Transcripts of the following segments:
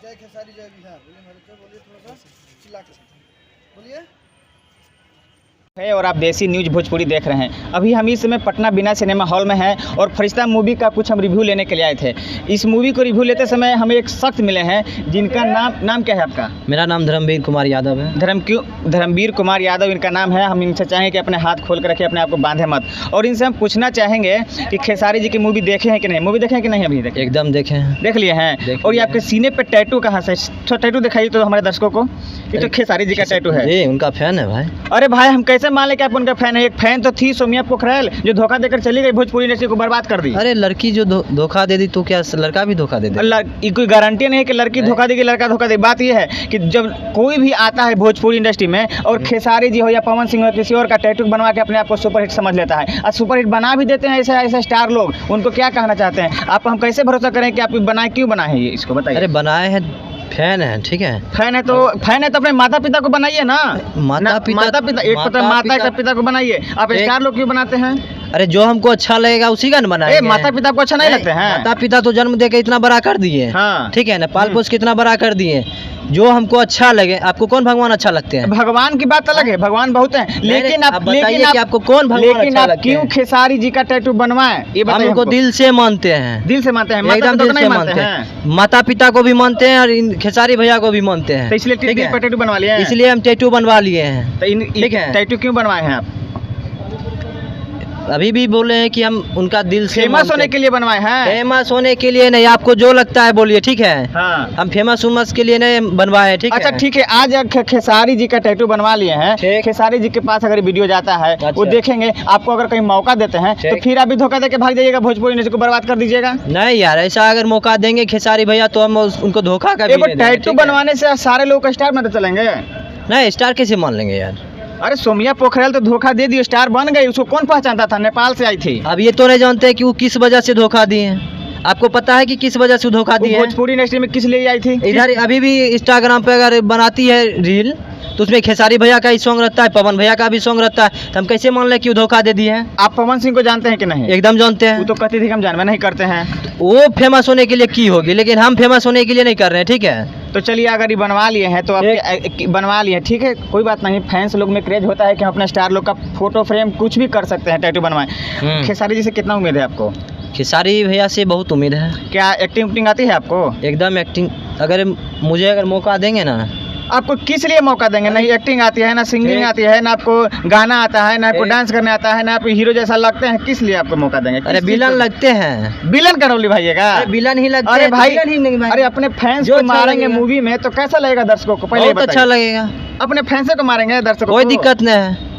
जय खेसारी जय बिहार। बोलिए हमारे तो बोलिए थोड़ा सा चिल्ला के बोलिए। है और आप देसी न्यूज़ भोजपुरी देख रहे हैं। अभी हम इस समय पटना बिना सिनेमा हॉल में हैं और फरिश्ता मूवी का कुछ हम रिव्यू लेने के लिए आए थे। इस मूवी को रिव्यू लेते समय हमें एक शख्स मिले हैं जिनका नाम क्या है आपका? मेरा नाम धर्मवीर कुमार यादव है। धर्मवीर कुमार यादव इनका नाम है। हम इनसे चाहेंगे कि अपने हाथ खोल कर रखें, अपने आप को बांधे मत। और इनसे हम पूछना चाहेंगे कि खेसारी जी की मूवी देखे हैं कि नहीं? मूवी देखे हैं कि नहीं? अभी देखे? एकदम देखे हैं। देख लिए हैं। और ये आपके सीने पे टैटू कहाँ से? तो टैटू दिखाइए तो हमारे दर्शकों को। ये तो खेसारी जी का टैटू है। ये उनका फैन है भाई। अरे भाई हम कैसे मान ले कि आप उनका फैन है? एक फैन तो थी सोमिया पोखरेल जो धोखा देकर चली गई, भोजपुरी इंडस्ट्री को बर्बाद कर दी। अरे लड़की जो धोखा दे दी तो क्या लड़का भी धोखा दे दे? कोई गारंटी नहीं है कि लड़की धोखा देगी लड़का धोखा देगी। बात यह है कि जब कोई भी आता है भोजपुरी इंडस्ट्री में और खेसारी जी हो या पवन सिंह हो किसी और का टैटू बनवा के अपने आप को सुपरहिट समझ लेता है और सुपरहिट बना भी देते हैं ऐसे स्टार लोग, उनको क्या कहना चाहते हैं आप? हम कैसे भरोसा करें कि आप बनाए, क्यों बनाए हैं ये, इसको बताइए। अरे बनाए हैं, फैन है, ठीक है। फैन है तो अपने माता पिता को बनाइए ना। माता पिता एक माता पिता को बनाइए। आप स्टार लोग क्यों बनाते हैं? अरे जो हमको अच्छा लगेगा उसी का न बनाएंगे। माता पिता को अच्छा नहीं लगते हैं? माता पिता तो जन्म दे के इतना बड़ा कर दिए, हाँ। ठीक है ना, पाल पोस के इतना बड़ा कर दिए। जो हमको अच्छा लगे, आपको कौन भगवान अच्छा लगते हैं? भगवान की बात अलग है, भगवान बहुत हैं, लेकिन आप बताइए कि आपको कौन भगवान लेकिन अच्छा आप लगते क्यों हैं? खेसारी जी का टैटू बनवाएं? ये हम उनको दिल से मानते हैं। दिल से मानते हैं? एकदम दिल से मानते हैं। माता पिता को भी मानते हैं और इन खेसारी भैया को भी मानते हैं, तो इसलिए टैटू बनवा लिए हैं? इसलिए हम टैटू बनवा लिए हैं। ठीक है, टैटू क्यों बनवाए हैं आप? अभी भी बोले हैं कि हम उनका दिल से फेमस होने के लिए बनवाए हैं? फेमस होने के लिए नहीं, आपको जो लगता है बोलिए, ठीक है। हाँ। हम फेमस उमस के लिए नहीं बनवाए हैं, ठीक है। अच्छा ठीक है, आज खेसारी जी का टैटू बनवा लिए हैं। खेसारी जी के पास अगर वीडियो जाता है वो देखेंगे, आपको अगर कहीं मौका देते हैं तो फिर आप भी धोखा देके भाग जाइएगा, भोजपुरी इंडस्ट्री को बर्बाद कर दीजिएगा? नहीं यार, ऐसा अगर मौका देंगे खेसारी भैया तो हम उनको धोखा का टैटू बनवाने से सारे लोग स्टार में चलेंगे? नहीं, स्टार कैसे मान लेंगे यार? अरे सोमिया पोखरेल तो धोखा दे दी, स्टार बन गई, उसको कौन पहचानता था? नेपाल से आई थी। अब ये तो नहीं जानते कि वो किस वजह से धोखा दिए हैं। आपको पता है कि किस वजह से धोखा दिए? भोजपुरी इंडस्ट्री में किस लिए आई थी? इधर अभी भी इंस्टाग्राम पे अगर बनाती है रील तो उसमें खेसारी भैया का ही सॉन्ग रहता है, पवन भैया का भी सॉन्ग रहता है, तो हम कैसे मान लें कि वो धोखा दे दिए हैं? आप पवन सिंह को जानते हैं कि नहीं? एकदम जानते हैं। वो तो कहती थी हम जानवे नहीं करते हैं। वो फेमस होने के लिए की होगी, लेकिन हम फेमस होने के लिए नहीं कर रहे हैं, ठीक है। तो चलिए अगर ये बनवा लिए हैं तो आप बनवा लिए, ठीक है, कोई बात नहीं। फैंस लोग में क्रेज होता है कि हम अपने स्टार लोग का फोटो फ्रेम कुछ भी कर सकते हैं, टैटू बनवाएं। खेसारी जी से कितना उम्मीद है आपको? खेसारी भैया से बहुत उम्मीद है। क्या एक्टिंग आती है आपको? एकदम एक्टिंग, अगर मुझे मौका देंगे ना। आपको किस लिए मौका देंगे? नहीं एक्टिंग आती है, ना सिंगिंग आती है, ना आपको गाना आता है, ना आपको डांस करने आता है, ना आप हीरो जैसा लगते हैं, किस लिए आपको मौका देंगे? अरे विलन लगते हैं। विलन का रोल निभाइएगा? विलन ही लगते हैं। अरे भाई, अरे अपने फैंस को मारेंगे मूवी में तो कैसा लगेगा दर्शकों को? पहले बहुत अच्छा लगेगा। अपने फैंस को मारेंगे दर्शकों को, कोई दिक्कत नहीं है।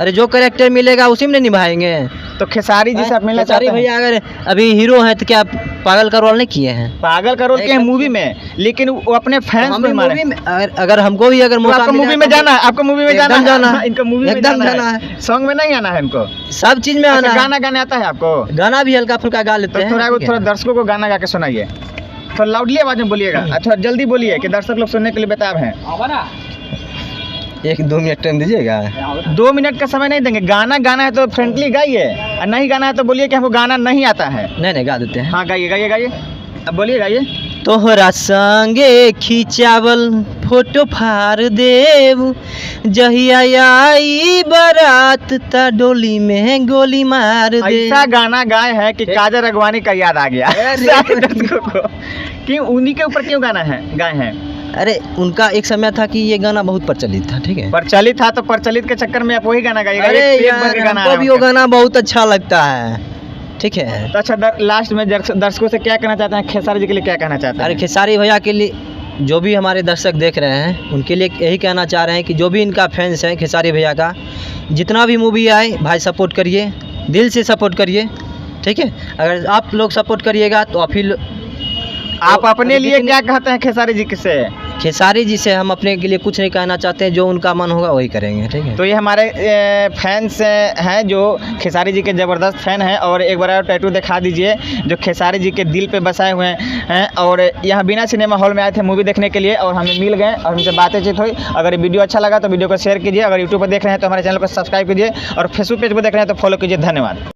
अरे जो कैरेक्टर मिलेगा उसी में निभाएंगे। तो खेसारी जी से आप मिलना चाहते हैं? भैया अगर अभी हीरो हैं तो क्या पागल का रोल नहीं किए हैं? पागल का रोल किए हैं मूवी में, लेकिन वो अपने फैंस को मारे। अगर हमको भी अगर मौका मूवी में जाना है, आपको मूवी में जाना है, इनको मूवी में जाना है, सॉन्ग में नहीं आना है इनको, सब चीज में आना है। गाना गाने आता है आपको? गाना भी हल्का फुल्का गा लेते हैं। थोड़ा दर्शकों को गाना गा के सुनाइए, थोड़ा लाउडली आवाज में बोलिएगा, थोड़ा जल्दी बोलिए कि दर्शक लोग सुनने के लिए बेताब हैं। 1-2 मिनट टाइम दीजिएगा। 2 मिनट का समय नहीं देंगे। गाना गाना है तो फ्रेंडली गाइए, और नहीं गाना है तो बोलिए कि हमको गाना नहीं आता है। नहीं गा देते हैं। हाँ गाइए, अब बोलिए, गाइए। तोहरा संगे खिंचावल फोटो फाड़ देव, जहिया आई बारात ता डोली में गोली मार दे। ऐसा गाना गाए हैं कि काजल राघवानी का याद आ गया दर्शकों को। क्यों उन्हीं के ऊपर क्यों गाना है गाए हैं? अरे उनका एक समय था कि ये गाना बहुत प्रचलित था, ठीक है। प्रचलित था तो प्रचलित के चक्कर में आप वही गाना गाइएगा? अरे यार, हमको भी वो गाना बहुत अच्छा लगता है, ठीक है। तो अच्छा लास्ट में दर्शकों से क्या कहना चाहते हैं? खेसारी जी के लिए क्या कहना चाहते हैं? अरे खेसारी भैया के लिए, जो भी हमारे दर्शक देख रहे हैं उनके लिए यही कहना चाह रहे हैं कि जो भी इनका फैंस है खेसारी भैया का, जितना भी मूवी आए भाई सपोर्ट करिए, दिल से सपोर्ट करिए, ठीक है। अगर आप लोग सपोर्ट करिएगा तो आप अपने लिए क्या कहते हैं खेसारी जी से? खेसारी जी से हम अपने के लिए कुछ नहीं कहना चाहते हैं, जो उनका मन होगा वही करेंगे, ठीक है। तो ये हमारे फैंस हैं जो खेसारी जी के ज़बरदस्त फ़ैन हैं, और एक बार टैटू दिखा दीजिए जो खेसारी जी के दिल पे बसाए हुए हैं। और यहाँ बिना सिनेमा हॉल में आए थे मूवी देखने के लिए, और हमें मिल गए और हमसे बातचीत हुई। अगर ये वीडियो अच्छा लगा तो वीडियो को शेयर कीजिए, अगर यूट्यूब पर देख रहे हैं तो हमारे चैनल को सब्सक्राइब कीजिए, और फेसबुक पेज पर देख रहे हैं तो फॉलो कीजिए। धन्यवाद।